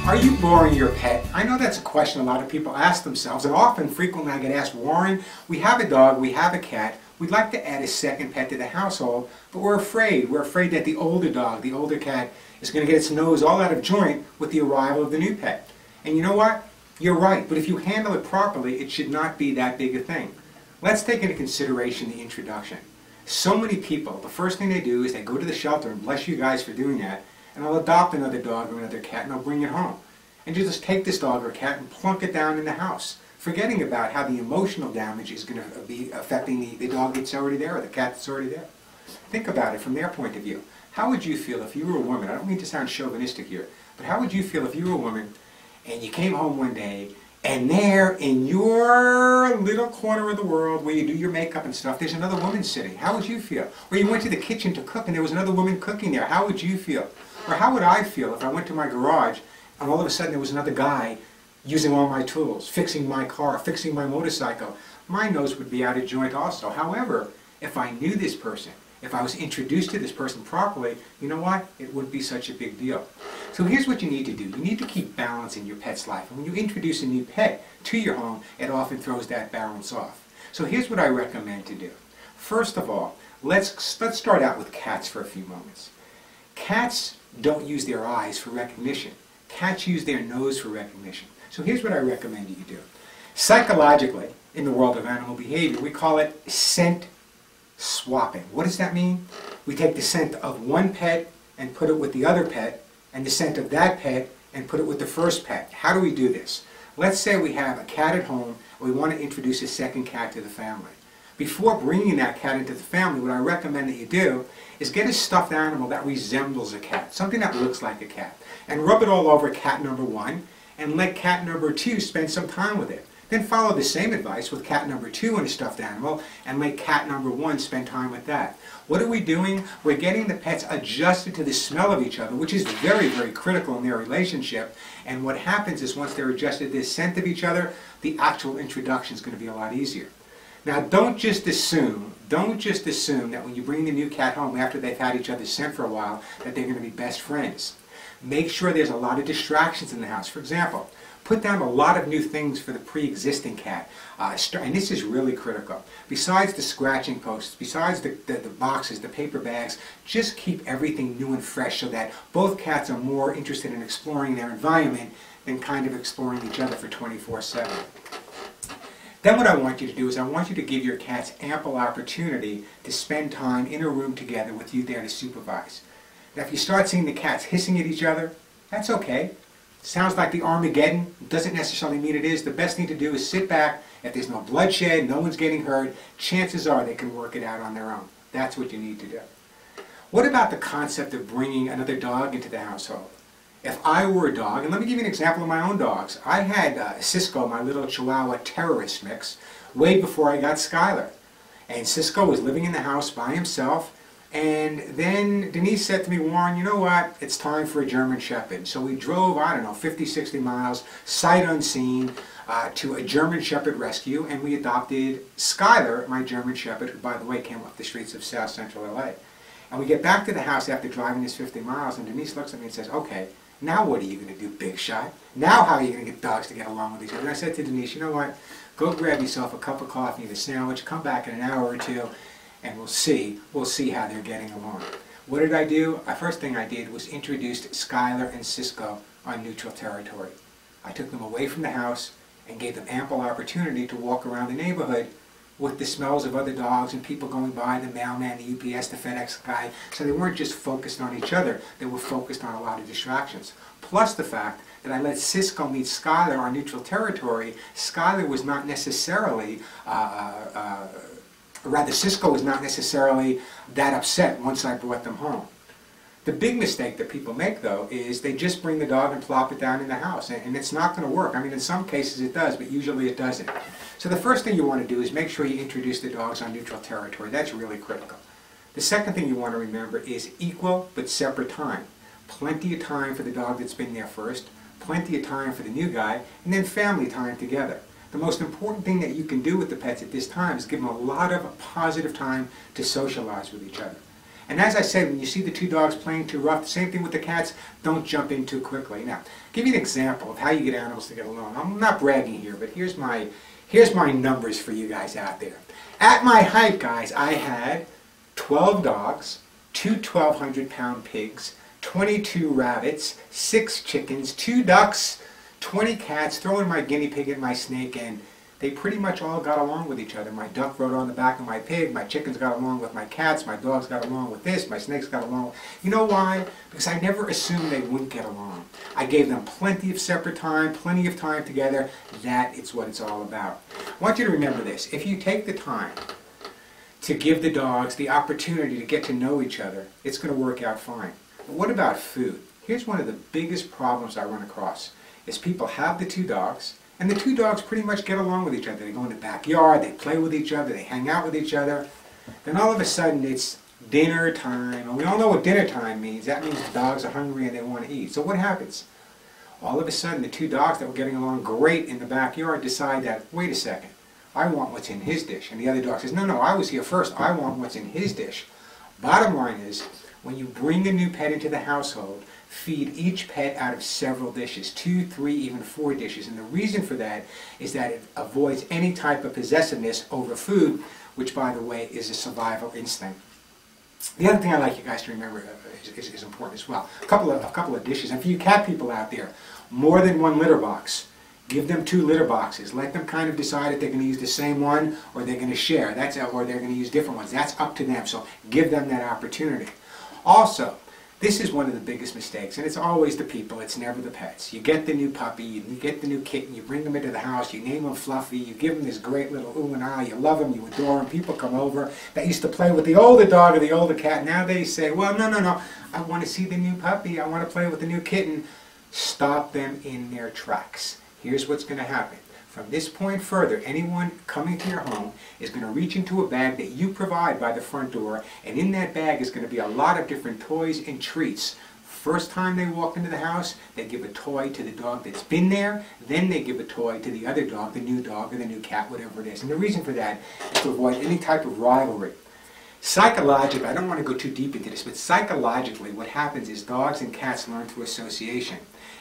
Are you boring your pet? I know that's a question a lot of people ask themselves, and often, frequently I get asked, Warren, we have a dog, we have a cat, we'd like to add a second pet to the household, but we're afraid. We're afraid that the older dog, the older cat, is going to get its nose all out of joint with the arrival of the new pet. And you know what? You're right, but if you handle it properly, it should not be that big a thing. Let's take into consideration the introduction. So many people, the first thing they do is they go to the shelter, and bless you guys for doing that, and they'll adopt another dog or another cat and they'll bring it home. And you just take this dog or cat and plunk it down in the house, forgetting about how the emotional damage is going to be affecting the dog that's already there or the cat that's already there. Think about it from their point of view. How would you feel if you were a woman? I don't mean to sound chauvinistic here, but how would you feel if you were a woman and you came home one day and there in your little corner of the world where you do your makeup and stuff, there's another woman sitting? How would you feel? Or you went to the kitchen to cook and there was another woman cooking there. How would you feel? Or how would I feel if I went to my garage and all of a sudden there was another guy using all my tools, fixing my car, fixing my motorcycle? My nose would be out of joint also. However, if I knew this person, if I was introduced to this person properly, you know what? It wouldn't be such a big deal. So here's what you need to do. You need to keep balance in your pet's life. And when you introduce a new pet to your home, it often throws that balance off. So here's what I recommend to do. First of all, let's start out with cats for a few moments. Cats don't use their eyes for recognition. Cats use their nose for recognition. So here's what I recommend you do. Psychologically, in the world of animal behavior, we call it scent swapping. What does that mean? We take the scent of one pet and put it with the other pet, and the scent of that pet and put it with the first pet. How do we do this? Let's say we have a cat at home and we want to introduce a second cat to the family. Before bringing that cat into the family, what I recommend that you do is get a stuffed animal that resembles a cat, something that looks like a cat, and rub it all over cat number one and let cat number two spend some time with it. Then follow the same advice with cat number two and a stuffed animal and let cat number one spend time with that. What are we doing? We're getting the pets adjusted to the smell of each other, which is very, very critical in their relationship. And what happens is once they're adjusted to the scent of each other, the actual introduction is going to be a lot easier. Now don't just assume that when you bring the new cat home after they've had each other's scent for a while that they're going to be best friends. Make sure there's a lot of distractions in the house. For example, put down a lot of new things for the pre-existing cat. And this is really critical. Besides the scratching posts, besides the boxes, the paper bags, just keep everything new and fresh so that both cats are more interested in exploring their environment than kind of exploring each other for 24/7. Then what I want you to do is I want you to give your cats ample opportunity to spend time in a room together with you there to supervise. Now if you start seeing the cats hissing at each other, that's okay. Sounds like the Armageddon. Doesn't necessarily mean it is. The best thing to do is sit back. If there's no bloodshed, no one's getting hurt, chances are they can work it out on their own. That's what you need to do. What about the concept of bringing another dog into the household? If I were a dog, and let me give you an example of my own dogs. I had Cisco, my little Chihuahua terrorist mix, way before I got Skylar. And Cisco was living in the house by himself. And then Denise said to me, Warren, you know what? It's time for a German Shepherd. So we drove, I don't know, 50, 60 miles, sight unseen, to a German Shepherd rescue, and we adopted Skylar, my German Shepherd, who, by the way, came up the streets of South Central LA. And we get back to the house after driving this 50 miles, and Denise looks at me and says, okay, now what are you going to do, big shot? Now how are you going to get dogs to get along with each other? And I said to Denise, you know what? Go grab yourself a cup of coffee and a sandwich, come back in an hour or two, and we'll see how they're getting along. What did I do? The first thing I did was introduced Skylar and Cisco on neutral territory. I took them away from the house and gave them ample opportunity to walk around the neighborhood with the smells of other dogs and people going by, the mailman, the UPS, the FedEx guy. So they weren't just focused on each other, they were focused on a lot of distractions. Plus the fact that I let Cisco meet Skylar on neutral territory. Skylar was not necessarily Cisco was not necessarily that upset once I brought them home. The big mistake that people make, though, is they just bring the dog and plop it down in the house, and it's not going to work. I mean, in some cases it does, but usually it doesn't. So the first thing you want to do is make sure you introduce the dogs on neutral territory. That's really critical. The second thing you want to remember is equal but separate time. Plenty of time for the dog that's been there first, plenty of time for the new guy, and then family time together. The most important thing that you can do with the pets at this time is give them a lot of positive time to socialize with each other. And as I said, when you see the two dogs playing too rough, the same thing with the cats, don't jump in too quickly. Now, give you an example of how you get animals to get along. I'm not bragging here, but here's my numbers for you guys out there. At my height, guys, I had 12 dogs, 2 1,200-pound pigs, 22 rabbits, 6 chickens, 2 ducks, 20 cats, throw in my guinea pig and my snake, and they pretty much all got along with each other. My duck rode on the back of my pig, my chickens got along with my cats, my dogs got along with this, my snakes got along. You know why? Because I never assumed they wouldn't get along. I gave them plenty of separate time, plenty of time together. That is what it's all about. I want you to remember this. If you take the time to give the dogs the opportunity to get to know each other, it's going to work out fine. But what about food? Here's one of the biggest problems I run across, is people have the 2 dogs, and the 2 dogs pretty much get along with each other. They go in the backyard, they play with each other, they hang out with each other. Then all of a sudden it's dinner time, and we all know what dinner time means. That means the dogs are hungry and they want to eat. So what happens? All of a sudden the 2 dogs that were getting along great in the backyard decide that, wait a second, I want what's in his dish. And the other dog says, no, I was here first. I want what's in his dish. Bottom line is, when you bring a new pet into the household, feed each pet out of several dishes, 2, 3, even 4 dishes. And the reason for that is that it avoids any type of possessiveness over food, which, by the way, is a survival instinct. The other thing I'd like you guys to remember is important as well. A couple of dishes. And for you cat people out there, more than 1 litter box. Give them 2 litter boxes. Let them kind of decide if they're going to use the same one or they're going to share. Or they're going to use different ones. That's up to them. So give them that opportunity. Also, this is one of the biggest mistakes, and it's always the people, it's never the pets. You get the new puppy, you get the new kitten, you bring them into the house, you name them Fluffy, you give them this great little ooh and ah, you love them, you adore them, people come over that used to play with the older dog or the older cat, now they say, well, no, I want to see the new puppy, I want to play with the new kitten. Stop them in their tracks. Here's what's going to happen. From this point further, anyone coming to your home is going to reach into a bag that you provide by the front door, and in that bag is going to be a lot of different toys and treats. First time they walk into the house, they give a toy to the dog that's been there, then they give a toy to the other dog, the new dog or the new cat, whatever it is. And the reason for that is to avoid any type of rivalry. Psychologically, I don't want to go too deep into this, but psychologically what happens is dogs and cats learn through association.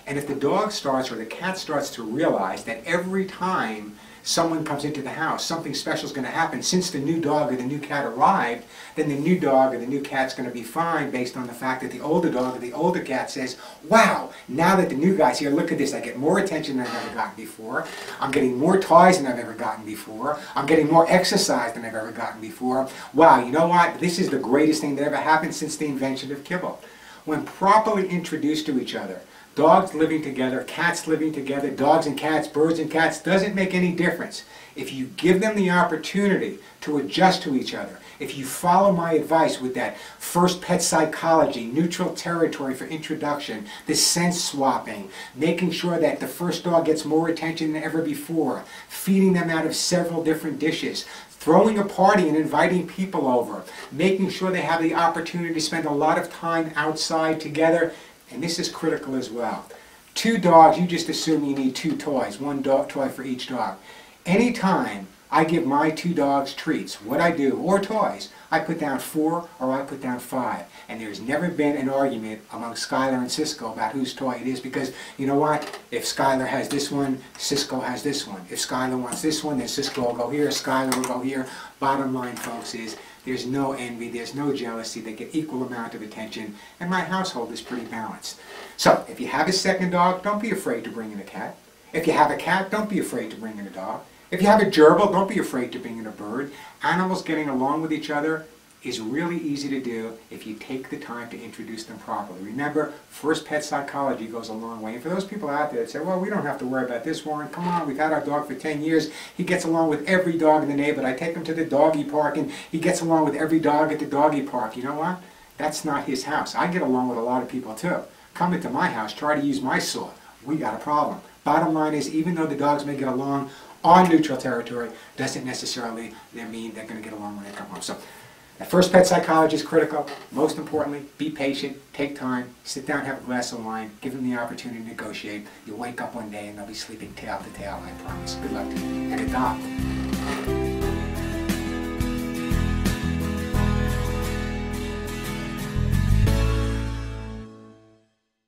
And if the dog starts or the cat starts to realize that every time someone comes into the house, something special is going to happen since the new dog or the new cat arrived, then the new dog or the new cat's going to be fine based on the fact that the older dog or the older cat says, wow, now that the new guy's here, look at this, I get more attention than I've ever gotten before, I'm getting more toys than I've ever gotten before, I'm getting more exercise than I've ever gotten before. Wow, you know what, this is the greatest thing that ever happened since the invention of kibble. When properly introduced to each other, dogs living together, cats living together, dogs and cats, birds and cats, doesn't make any difference. If you give them the opportunity to adjust to each other, if you follow my advice with that first pet psychology, neutral territory for introduction, the scent swapping, making sure that the first dog gets more attention than ever before, feeding them out of several different dishes, throwing a party and inviting people over, making sure they have the opportunity to spend a lot of time outside together. And this is critical as well. 2 dogs, you just assume you need 2 toys, 1 toy for each dog. Anytime I give my 2 dogs treats, what I do, or toys, I put down 4 or I put down 5. And there's never been an argument among Skylar and Cisco about whose toy it is, because you know what? If Skylar has this one, Cisco has this one. If Skylar wants this one, then Cisco will go here, Skylar will go here. Bottom line, folks, is there's no envy, there's no jealousy, they get equal amount of attention, and my household is pretty balanced. So, if you have a second dog, don't be afraid to bring in a cat. If you have a cat, don't be afraid to bring in a dog. If you have a gerbil, don't be afraid to bring in a bird. Animals getting along with each other is really easy to do if you take the time to introduce them properly. Remember, first pet psychology goes a long way. And for those people out there that say, well, we don't have to worry about this, Warren, come on, we've had our dog for 10 years, he gets along with every dog in the neighborhood, I take him to the doggy park and he gets along with every dog at the doggy park. You know what? That's not his house. I get along with a lot of people too. Come into my house, try to use my saw. We got a problem. Bottom line is, even though the dogs may get along on neutral territory, doesn't necessarily mean they're going to get along when they come home. So, the first pet psychology is critical. Most importantly, be patient, take time, sit down, have a glass of wine, give them the opportunity to negotiate. You'll wake up one day and they'll be sleeping tail to tail, I promise. Good luck to you. And adopt.